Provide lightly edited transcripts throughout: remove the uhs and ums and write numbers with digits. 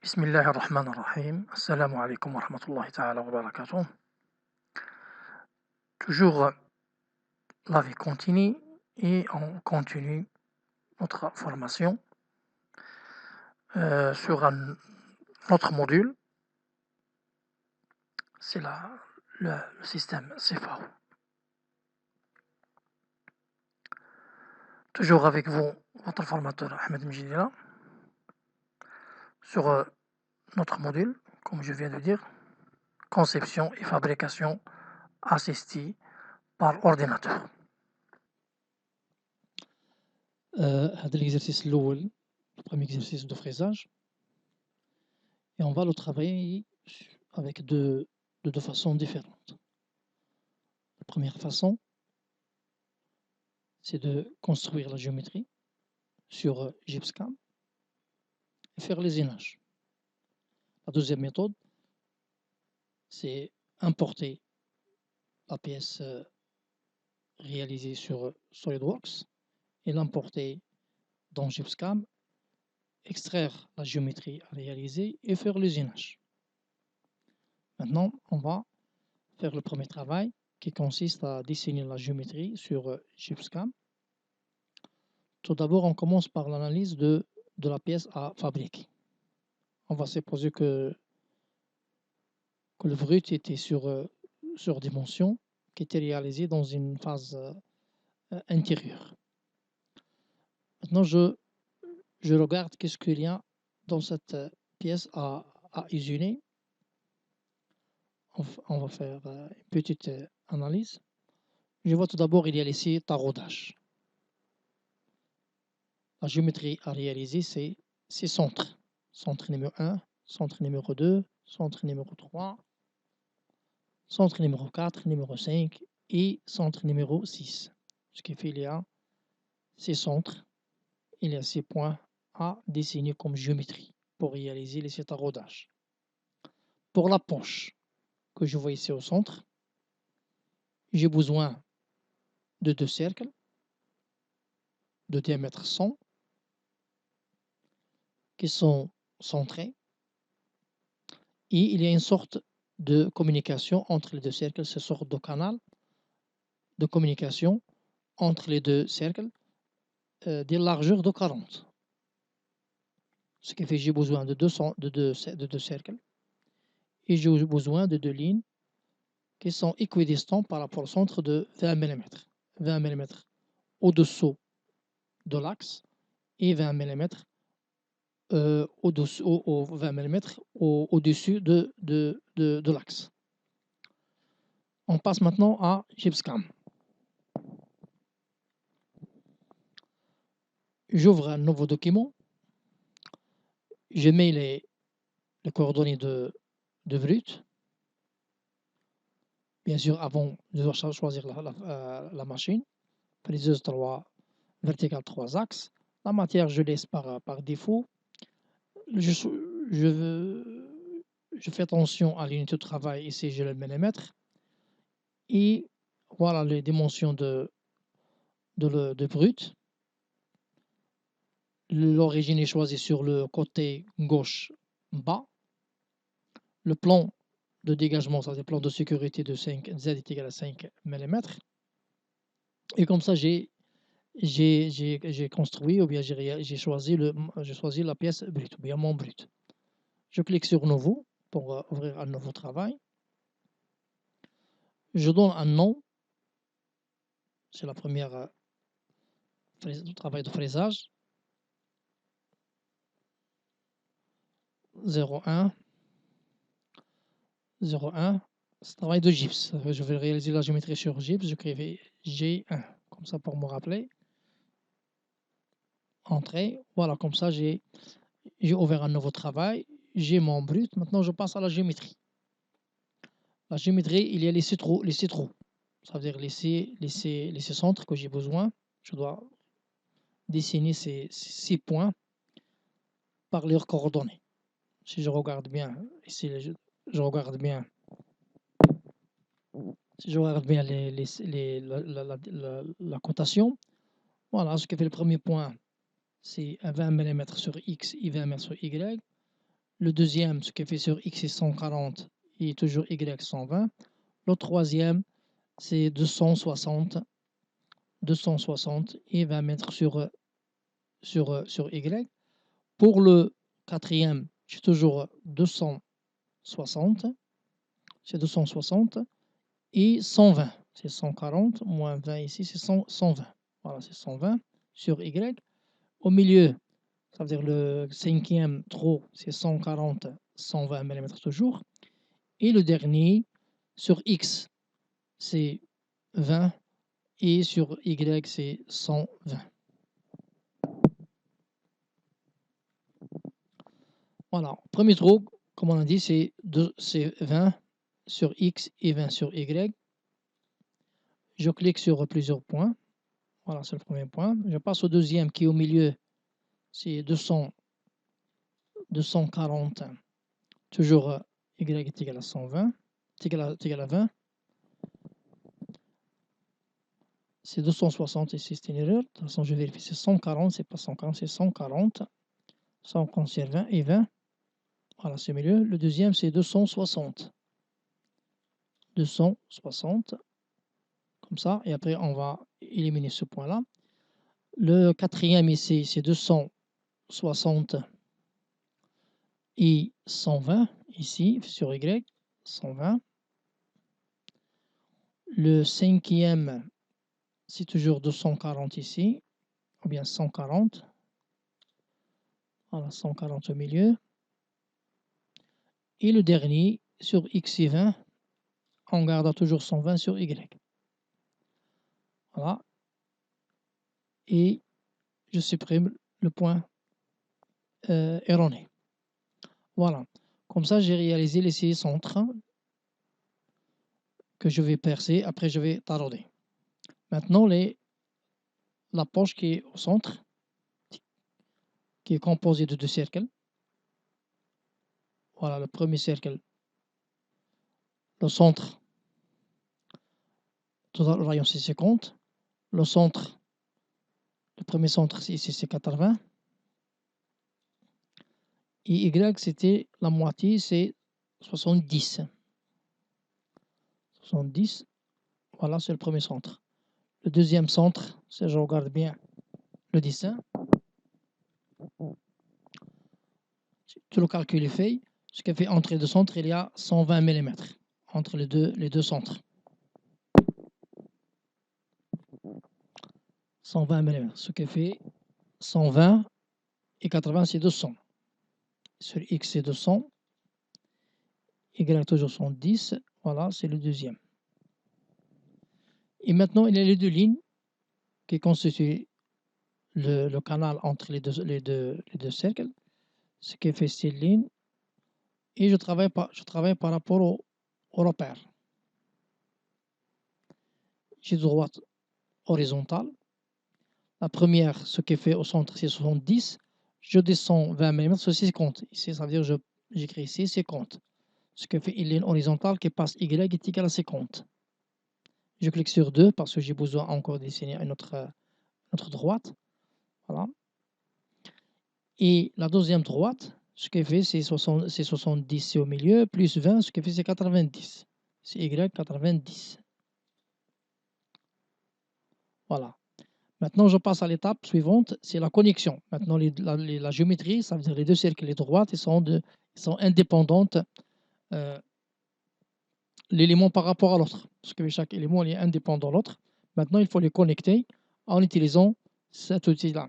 بسم الله الرحمن الرحيم. السلام عليكم ورحمة الله تعالى وبركاته. Toujours la vie continue et on continue notre formation sur notre module, c'est le système CFAO. Toujours avec vous, votre formateur Ahmed Mjidila, sur notre module, comme je viens de dire, conception et fabrication assistée par ordinateur. هذا l'exercice الأول, le premier exercice de fraisage, et on va le travailler avec de deux façons différentes. La première façon, c'est de construire la géométrie sur GIPSCAM et faire les images. La deuxième méthode, c'est importer la pièce réalisée sur SolidWorks et l'importer dans GIPSCAM, extraire la géométrie à réaliser et faire l'usinage. Maintenant, on va faire le premier travail qui consiste à dessiner la géométrie sur GIPSCAM. Tout d'abord, on commence par l'analyse de la pièce à fabriquer. On va supposer que le brut était sur dimension, qui était réalisé dans une phase intérieure. Maintenant, je regarde qu'est-ce qu'il y a dans cette pièce à usiner. On va faire une petite analyse. Je vois tout d'abord il y a ici taraudage. La géométrie à réaliser, c'est centre. Centre numéro 1, centre numéro 2, centre numéro 3, centre numéro 4, numéro 5 et centre numéro 6. Ce qui fait qu'il y a 6 centres, il y a 6 points à dessiner comme géométrie pour réaliser les taraudages. Pour la poche que je vois ici au centre, j'ai besoin de 2 cercles de diamètre 100 qui sont centrés et il y a une sorte de communication entre les deux cercles, cette sorte de canal de communication entre les deux cercles des largeurs de 40. Ce qui fait que j'ai besoin de deux cercles et j'ai besoin de 2 lignes qui sont équidistants par rapport au centre de 20 mm. 20 mm au-dessous de l'axe et 20 mm au-dessus, 20 mm au-dessus de l'axe. On passe maintenant à GIPSCAM. J'ouvre un nouveau document. Je mets les coordonnées de brut. Bien sûr, avant, je dois choisir la machine. Friseuse 3, verticale 3 axes. La matière, je laisse par défaut. Je fais attention à l'unité de travail. Ici, j'ai le millimètre. Et voilà les dimensions de brut. L'origine est choisie sur le côté gauche bas. Le plan de dégagement, ça c'est le plan de sécurité de 5, Z est égal à 5 mm. Et comme ça, j'ai construit ou bien j'ai choisi la pièce brute, ou bien mon brut. Je clique sur Nouveau pour ouvrir un nouveau travail. Je donne un nom. C'est la première travail de fraisage. 01. 01. C'est un travail de gypse. Je vais réaliser la géométrie sur gypse. Je crée G1, comme ça pour me rappeler. Entrée. Voilà, comme ça j'ai ouvert un nouveau travail. J'ai mon brut. Maintenant, je passe à la géométrie. La géométrie, il y a les trous. Ça veut dire les centres que j'ai besoin. Je dois dessiner ces 6 points par leurs coordonnées. Si je regarde bien, ici, je regarde bien. Si je regarde bien la cotation, voilà, ce qui fait le premier point, c'est 20 mm sur X et 20 mm sur Y. Le deuxième, ce qui fait sur X c'est 140 et toujours Y 120. Le troisième, c'est 260 et 20 mètres sur Y. Pour le quatrième, j'ai toujours 260, c'est 260 et 120. C'est 140 moins 20 ici, c'est 120. Voilà, c'est 120 sur Y. Au milieu, ça veut dire le cinquième trou, c'est 140, 120 mm toujours. Et le dernier, sur X, c'est 20 et sur Y, c'est 120. Voilà, premier trou, comme on a dit, c'est 20 sur X et 20 sur Y. Je clique sur plusieurs points. Voilà, c'est le premier point. Je passe au deuxième qui est au milieu, c'est 240, toujours Y est égal à 120, est égal à 20. C'est 260 ici, c'est une erreur. De toute façon, je vérifie, c'est 140, c'est pas 140, c'est 140. 140, c'est 20 et 20. Voilà, c'est milieu. Le deuxième, c'est 260. 260, comme ça. Et après, on va éliminer ce point-là. Le quatrième ici, c'est 260 et 120, ici, sur Y, 120. Le cinquième, c'est toujours 240 ici, ou bien 140. Voilà, 140 au milieu. Et le dernier, sur X et 20, on garde toujours 120 sur Y. Voilà. Et je supprime le point erroné. Voilà. Comme ça, j'ai réalisé les 6 centres que je vais percer. Après, je vais tarauder. Maintenant, la poche qui est au centre, qui est composée de 2 cercles. Voilà, le premier cercle. Le centre, total rayon c'est 50. Le centre, le premier centre ici c'est 80. Et Y, c'était la moitié, c'est 70. 70, voilà, c'est le premier centre. Le deuxième centre, si je regarde bien le dessin, tout le calcul est fait. Ce qui fait entre les deux centres, il y a 120 mm entre les deux centres. 120 mm, ce qui fait 120 et 80, c'est 200. Sur X, c'est 200. Y, toujours 110. Voilà, c'est le deuxième. Et maintenant, il y a les deux lignes qui constituent le canal entre les deux cercles, ce qui fait cette ligne. Et je travaille par rapport au repère. J'ai droite horizontale. La première, ce qui fait au centre, c'est 70. Je descends 20 mm, c'est 50. Ici, ça veut dire que j'écris ici 50. Ce qui fait une ligne horizontale qui passe Y est égal à 50. Je clique sur 2 parce que j'ai besoin encore de dessiner une autre droite. Voilà. Et la deuxième droite, ce qui fait c'est 70, c'est au milieu, plus 20, ce qui fait c'est 90. C'est Y 90. Voilà. Maintenant, je passe à l'étape suivante, c'est la connexion. Maintenant, la géométrie, ça veut dire les deux cercles, les droites, ils sont indépendantes. L'élément par rapport à l'autre. Parce que chaque élément est indépendant de l'autre. Maintenant, il faut les connecter en utilisant cet outil-là.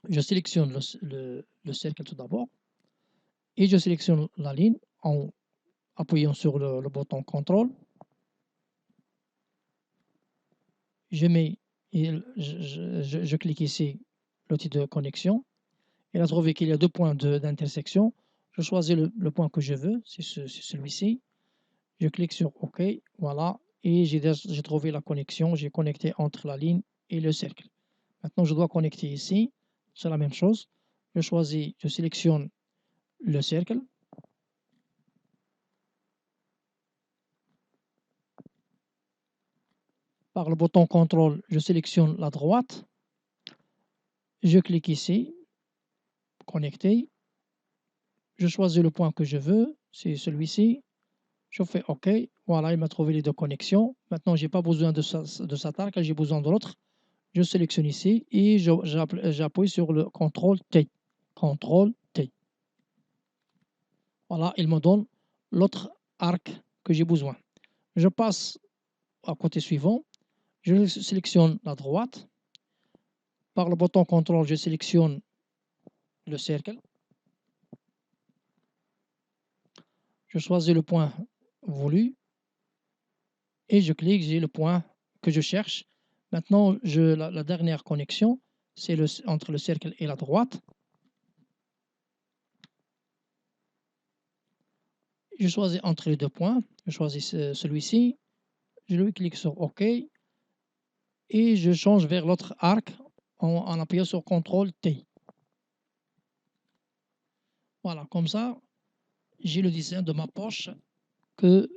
Je sélectionne le cercle tout d'abord et je sélectionne la ligne en appuyant sur le bouton contrôle. Je clique ici l'outil de connexion. Il a trouvé qu'il y a deux points d'intersection. Je choisis le point que je veux, c'est celui-ci. Je clique sur OK, voilà, et j'ai trouvé la connexion. J'ai connecté entre la ligne et le cercle. Maintenant, je dois connecter ici. C'est la même chose. Je sélectionne le cercle. Par le bouton contrôle, je sélectionne la droite. Je clique ici, connecter. je choisis le point que je veux, c'est celui-ci. Je fais OK. Voilà, il m'a trouvé les deux connexions. Maintenant, je n'ai pas besoin de cet arc, j'ai besoin de l'autre. Je sélectionne ici et j'appuie sur le CTRL T. CTRL T. Voilà, il me donne l'autre arc que j'ai besoin. Je passe à côté suivant. Je sélectionne la droite. Par le bouton CTRL, je sélectionne le cercle. Je choisis le point voulu et je clique, j'ai le point que je cherche. Maintenant, la dernière connexion, c'est entre le cercle et la droite. Je choisis entre les deux points. Je choisis celui-ci. Je lui clique sur OK et je change vers l'autre arc en appuyant sur CTRL T. Voilà, comme ça, j'ai le dessin de ma poche que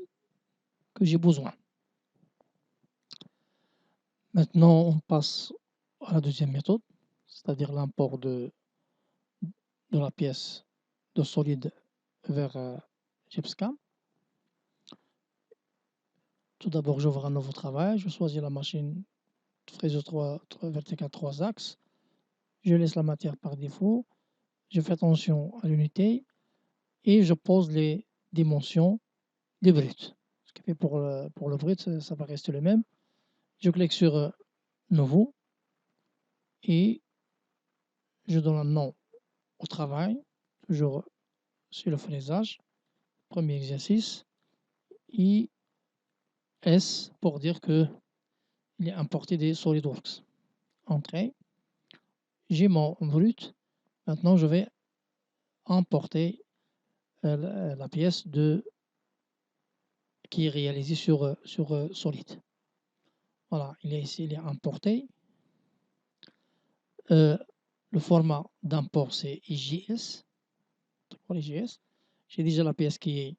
j'ai besoin. Maintenant, on passe à la deuxième méthode, c'est-à-dire l'import de la pièce de solide vers GIPSCAM. Tout d'abord, j'ouvre un nouveau travail. Je choisis la machine fraise verticale 3 axes. Je laisse la matière par défaut. Je fais attention à l'unité et je pose les dimensions des brutes. Ce qui fait pour le brut, ça va rester le même. Je clique sur Nouveau et je donne un nom au travail, toujours sur le fraisage. Premier exercice. IS pour dire qu'il est importé des SolidWorks. Entrée. J'ai mon brut. Maintenant, je vais importer la pièce qui est réalisée sur Solid. Voilà, il est ici, il est importé. Le format d'import, c'est IJS. J'ai déjà la pièce qui est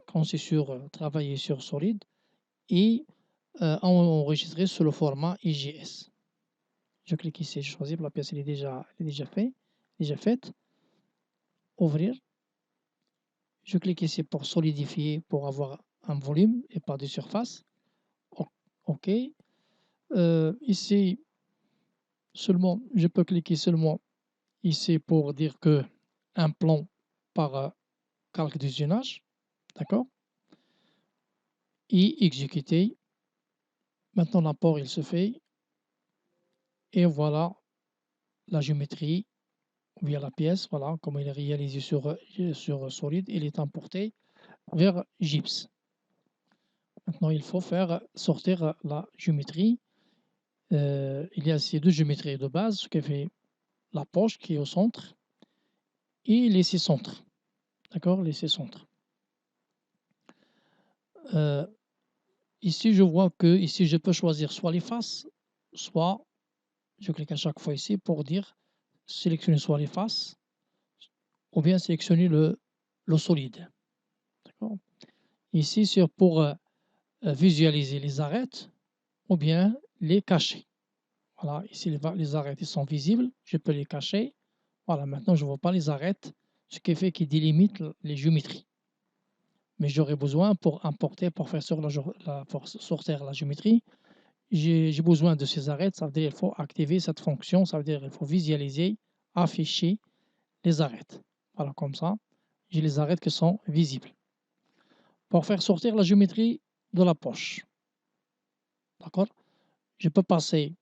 conçue travaillée sur Solid et enregistrée sur le format IJS. Je clique ici, je choisis, la pièce elle est déjà faite. Ouvrir. Je clique ici pour solidifier, pour avoir un volume et pas de surface. OK. Ici, je peux cliquer seulement ici pour dire que un plan par calque d'usinage. D'accord. Et exécuter. Maintenant, l'import, il se fait. Et voilà la géométrie, ou bien la pièce, voilà, comme il est réalisé sur Solid, il est importé vers GIPS. Maintenant, il faut faire sortir la géométrie. Il y a ces deux géométries de base, ce qui fait la poche qui est au centre et les 6 centres. D'accord, les 6 centres. Ici, je vois que ici, je peux choisir soit les faces, soit je clique à chaque fois ici pour dire sélectionner soit les faces ou bien sélectionner le solide. D'accord. Ici, c'est pour visualiser les arêtes ou bien les cacher. Voilà, ici les arêtes sont visibles, je peux les cacher. Voilà, maintenant je ne vois pas les arêtes, ce qui fait qu'ils délimitent les géométries. Mais j'aurais besoin pour importer, pour faire sortir la géométrie, j'ai besoin de ces arêtes, ça veut dire qu'il faut activer cette fonction, ça veut dire qu'il faut visualiser, afficher les arêtes. Voilà, comme ça, j'ai les arêtes qui sont visibles. Pour faire sortir la géométrie de la poche, d'accord, je peux passer,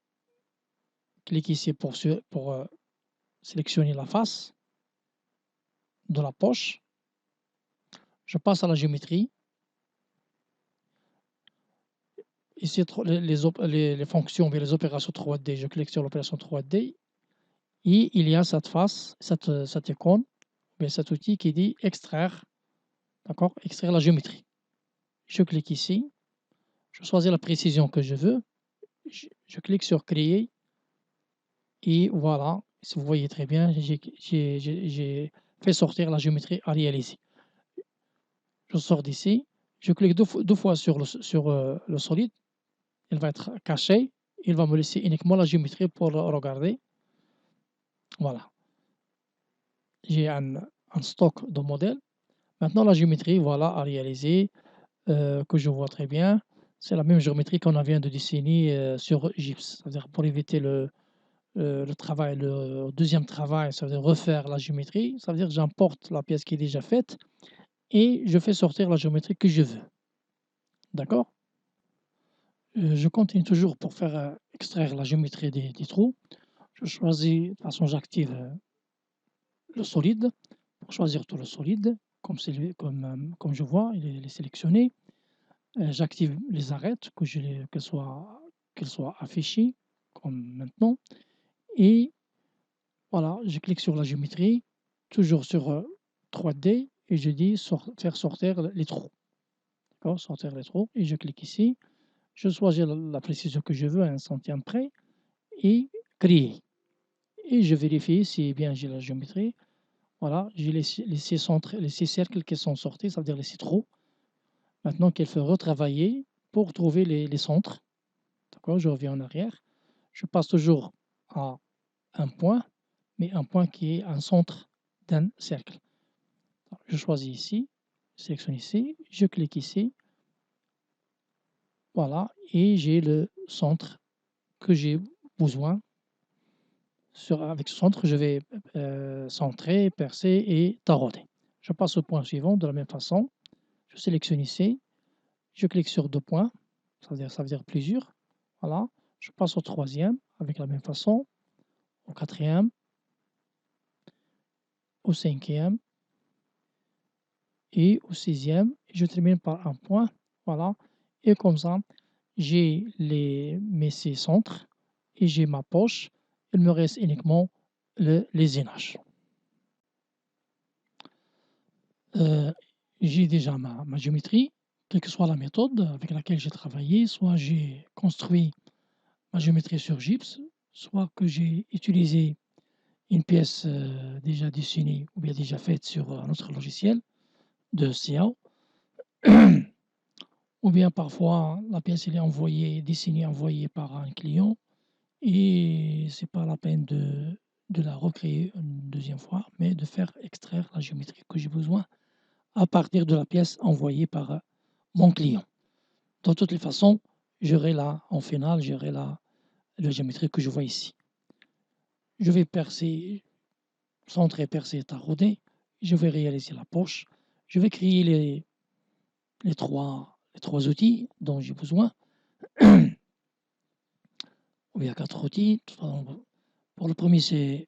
cliquer ici pour sélectionner la face de la poche. Je passe à la géométrie. Ici, les fonctions, les opérations 3D, je clique sur l'opération 3D et il y a cette face, cette icône, cet outil qui dit extraire, d'accord, extraire la géométrie. Je clique ici, je choisis la précision que je veux, je clique sur créer et voilà, si vous voyez très bien, j'ai fait sortir la géométrie à réaliser. Je sors d'ici, je clique deux fois sur le solide, il va être caché, il va me laisser uniquement la géométrie pour regarder. Voilà. J'ai un un stock de modèles. Maintenant la géométrie, voilà, à réaliser, que je vois très bien, c'est la même géométrie qu'on vient de dessiner, sur gypse. C'est-à-dire pour éviter le travail, le deuxième travail, ça veut dire refaire la géométrie, ça veut dire que j'importe la pièce qui est déjà faite et je fais sortir la géométrie que je veux. D'accord? Je continue toujours pour faire, extraire la géométrie des trous. Je choisis de toute façon j'active, le solide. Pour choisir tout le solide, comme je vois, il est sélectionné. J'active les arêtes, qu'elles soient affichées comme maintenant et voilà, je clique sur la géométrie, toujours sur, 3D et je dis faire sortir les trous. D'accord? Sortir les trous et je clique ici. Je choisis la précision que je veux à 1/100 près et créer et je vérifie si bien j'ai la géométrie. Voilà, j'ai les 6 cercles qui sont sortis, ça veut dire les 6 trous. Maintenant qu'il faut retravailler pour trouver les centres. D'accord? Je reviens en arrière. Je passe toujours à un point, mais un point qui est un centre d'un cercle. Je choisis ici, je sélectionne ici, je clique ici, voilà, et j'ai le centre que j'ai besoin. Avec ce centre, je vais centrer, percer et tarauder. Je passe au point suivant de la même façon. Je sélectionne ici, je clique sur deux points, ça veut dire plusieurs. Voilà, je passe au troisième avec la même façon, au quatrième, au cinquième et au sixième. Je termine par un point. Voilà, et comme ça, j'ai mes 6 centres et j'ai ma poche. Il me reste uniquement le lésinage. Heu, j'ai déjà ma géométrie, quelle que soit la méthode avec laquelle j'ai travaillé, soit j'ai construit ma géométrie sur gypse, soit que j'ai utilisé une pièce, déjà dessinée ou bien déjà faite sur un autre logiciel de SIA. Ou bien parfois la pièce elle est dessinée, envoyée par un client et c'est pas la peine de la recréer une deuxième fois, mais de faire extraire la géométrie que j'ai besoin à partir de la pièce envoyée par, mon client. De toutes les façons, en finale, j'aurai la géométrie que je vois ici. Je vais percer, centrer, percer, tarauder. Je vais réaliser la poche. Je vais créer les trois outils dont j'ai besoin. Il y a 4 outils. Pour le premier, c'est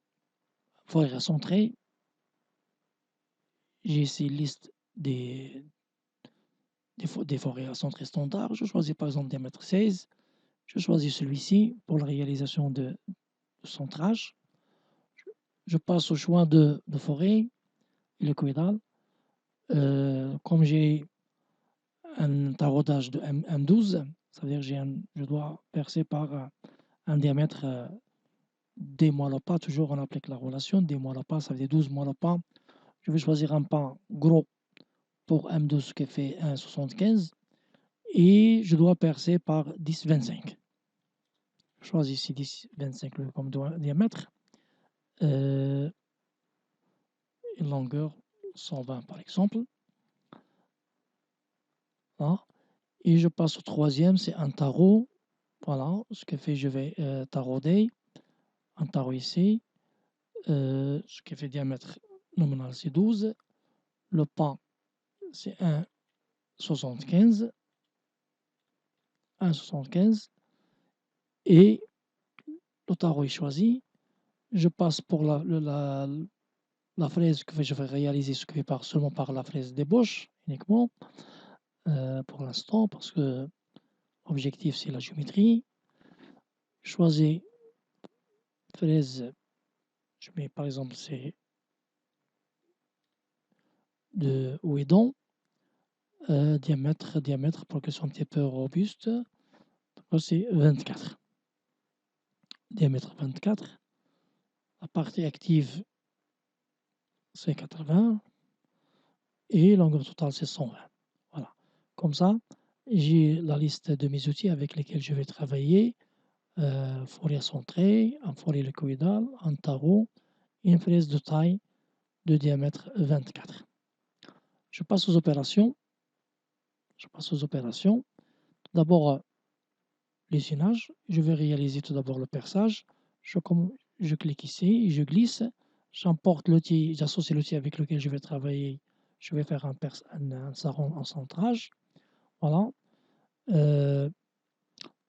forer à centrer. J'ai ici liste des forêts à centrer standard. Je choisis par exemple diamètre 16. Je choisis celui-ci pour la réalisation de centrage. Je passe au choix de forêt hélicoïdale. Comme j'ai un taraudage de M12, ça veut dire je dois percer par un diamètre des mois le pas. Toujours on applique la relation des mois le pas, ça veut dire 12 mois le pas. Je vais choisir un pas gros pour M12 qui fait 1,75 et je dois percer par 10,25. Je choisis ici 10,25 comme diamètre. Une longueur 120 par exemple. Voilà. Et je passe au troisième, c'est un tarot. Voilà, ce qui fait je vais tarauder. Un tarot ici. Ce qui fait diamètre nominal c'est 12. Le pas c'est 1,75. 1,75. Et le tarot est choisi. Je passe pour la fraise que je vais réaliser, ce qui fait seulement par la fraise d'ébauche uniquement. Pour l'instant, parce que l'objectif c'est la géométrie. Choisis fraise, je mets par exemple c'est de Ouédon, diamètre pour qu'elle soit un petit peu robuste, c'est 24. Diamètre 24. La partie active c'est 80 et longueur totale c'est 120. Voilà. Comme ça, j'ai la liste de mes outils avec lesquels je vais travailler. Fourrière centrée, un fourrier hélicoïdal, un tarot et une fraise de taille de diamètre 24. Je passe aux opérations. Tout d'abord, l'usinage. Je vais réaliser tout d'abord le perçage. Je clique ici, je glisse, j'emporte l'outil, j'associe l'outil avec lequel je vais travailler. Je vais faire un sarron en centrage. Voilà.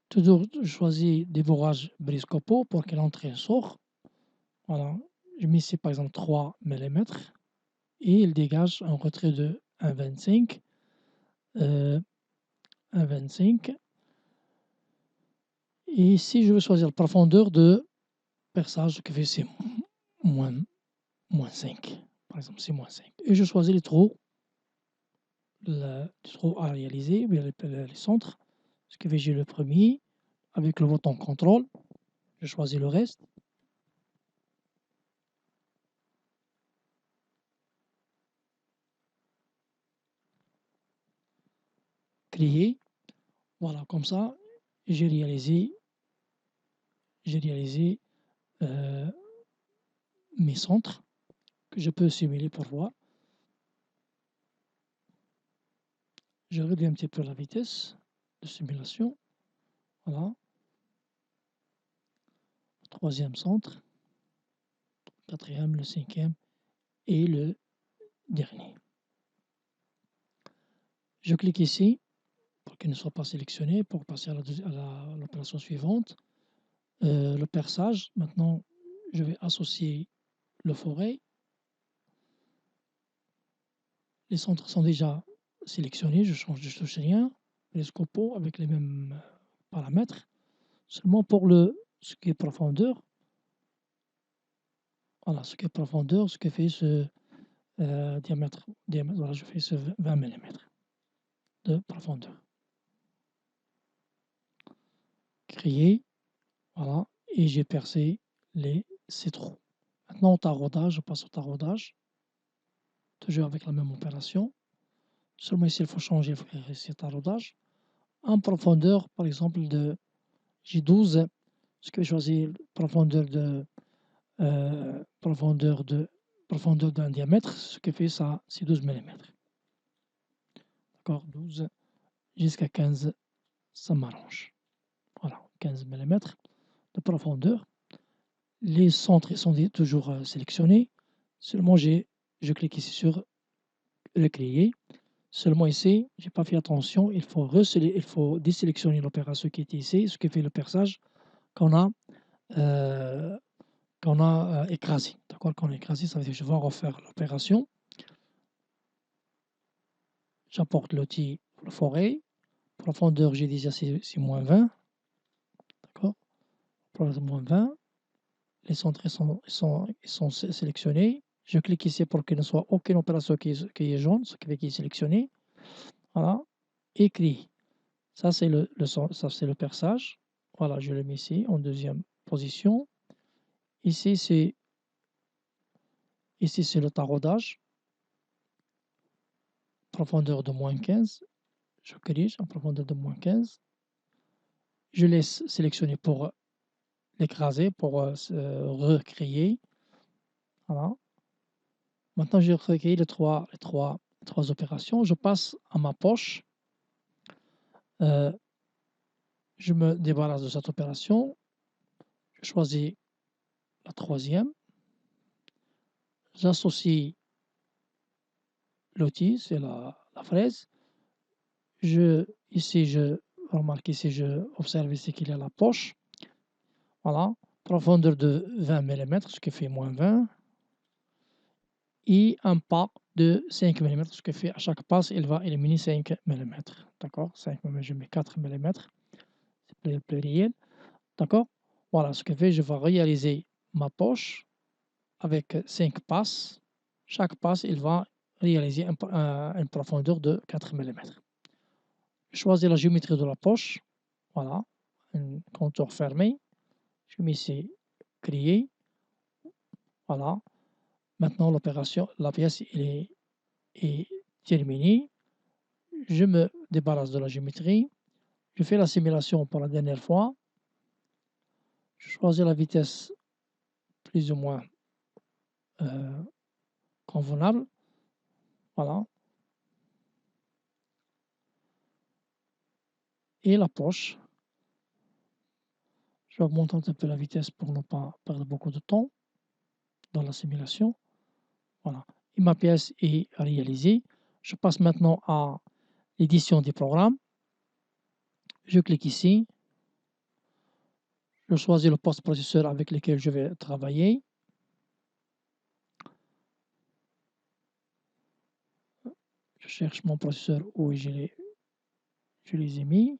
Toujours je choisis débourrage brise-copeaux pour que l'entrée sorte. Voilà. Je mets ici par exemple 3 mm et il dégage un retrait de 1,25. 1,25. Et ici, je vais choisir la profondeur de perçage qui fait c'est moins 5. Par exemple, c'est moins 5. Et je choisis les trous à réaliser, les centres. Ce qui fait j'ai le premier. Avec le bouton contrôle, je choisis le reste. Créer. Voilà, comme ça, j'ai réalisé mes centres que je peux simuler pour voir. Je réduis un petit peu la vitesse de simulation. Voilà. Troisième centre, quatrième, le cinquième et le dernier. Je clique ici pour qu'il ne soit pas sélectionné, pour passer à l'opération suivante. Le perçage, maintenant je vais associer le forêt. Les centres sont déjà sélectionnés, je change de touche rien. Les scopos avec les mêmes paramètres. Seulement pour ce qui est profondeur. Voilà, ce qui est profondeur, ce que fait ce diamètre. Voilà, je fais ce 20 mm de profondeur. Créer, voilà, et j'ai percé ces trous. Maintenant au taraudage, je passe au taraudage, toujours avec la même opération. Seulement ici, il faut changer ce taraudage. En profondeur, par exemple, j'ai 12, ce que je choisis, profondeur d'un diamètre, ce qui fait ça, c'est 12 mm. D'accord, 12 jusqu'à 15, ça m'arrange. Voilà, 15 mm de profondeur. Les centres sont toujours sélectionnés. Seulement, je clique ici sur le créer. Seulement ici, je n'ai pas fait attention. Il faut désélectionner l'opération qui est ici, ce qui fait le perçage qu'on a, écrasé. D'accord, qu'on a écrasé, ça veut dire que je vais refaire l'opération. J'apporte l'outil pour le forêt. Profondeur, j'ai déjà c'est moins 20. D'accord, moins 20. Les centres sont sélectionnés. Je clique ici pour qu'il ne soit aucune opération qui est jaune, ce qui fait qu'il est sélectionné. Voilà. Écrit. Ça, c'est le perçage. Voilà, je le mets ici en deuxième position. Ici, c'est le taraudage. Profondeur de moins 15. Je corrige en profondeur de moins 15. Je laisse sélectionner pour l'écraser, pour recréer. Voilà. Maintenant, j'ai recréé les trois opérations. Je passe à ma poche. Je me débarrasse de cette opération. Je choisis la troisième. J'associe l'outil, c'est la fraise. Ici, je observe ici qu'il y a la poche. Voilà. Profondeur de 20 mm, ce qui fait moins 20. Et un pas de 5 mm, ce qui fait à chaque passe, il va éliminer 5 mm. D'accord, 5 mm, je mets 4 mm. C'est le pluriel. D'accord. Voilà, ce qui fait, je vais réaliser ma poche avec 5 passes. Chaque passe, il va réaliser une profondeur de 4 mm. Je choisis la géométrie de la poche. Voilà, un contour fermé. Je mets ici créer. Voilà. Maintenant, la pièce est terminée. Je me débarrasse de la géométrie. Je fais la simulation pour la dernière fois. Je choisis la vitesse plus ou moins convenable. Voilà. Et la poche. J'augmente un petit peu la vitesse pour ne pas perdre beaucoup de temps dans la simulation. Voilà. Et ma pièce est réalisée. Je passe maintenant à l'édition des programmes. Je clique ici. Je choisis le post-processeur avec lequel je vais travailler. Je cherche mon processeur où je les ai mis.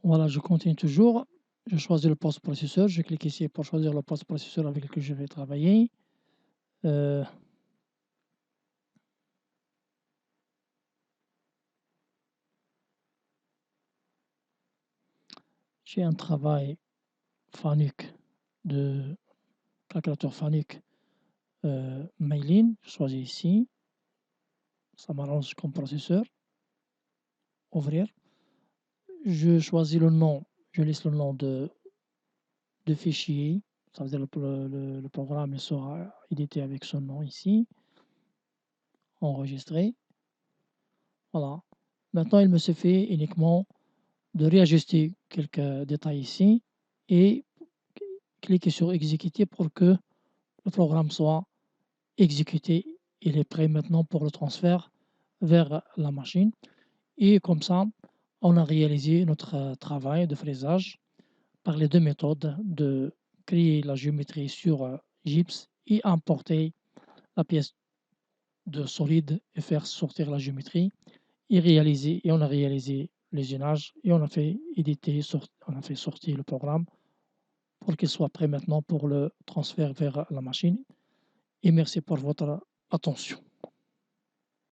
Voilà, je continue toujours. Je choisis le post-processeur. Je clique ici pour choisir le post-processeur avec lequel je vais travailler. J'ai un travail Fanuc de calculateur Fanuc Meilin. Je choisis ici. Ça m'arrange comme processeur. Ouvrir. Je choisis le nom. Je laisse le nom de fichier. Ça veut dire le programme il sera édité avec ce nom ici. Enregistrer. Voilà. Maintenant, il me suffit uniquement de réajuster quelques détails ici et cliquer sur exécuter pour que le programme soit exécuté. Il est prêt maintenant pour le transfert vers la machine. Et comme ça, on a réalisé notre travail de fraisage par les deux méthodes de créer la géométrie sur gypse et importer la pièce de solide et faire sortir la géométrie et on a réalisé l'usinage et on a fait éditer, on a fait sortir le programme pour qu'il soit prêt maintenant pour le transfert vers la machine. Et merci pour votre attention.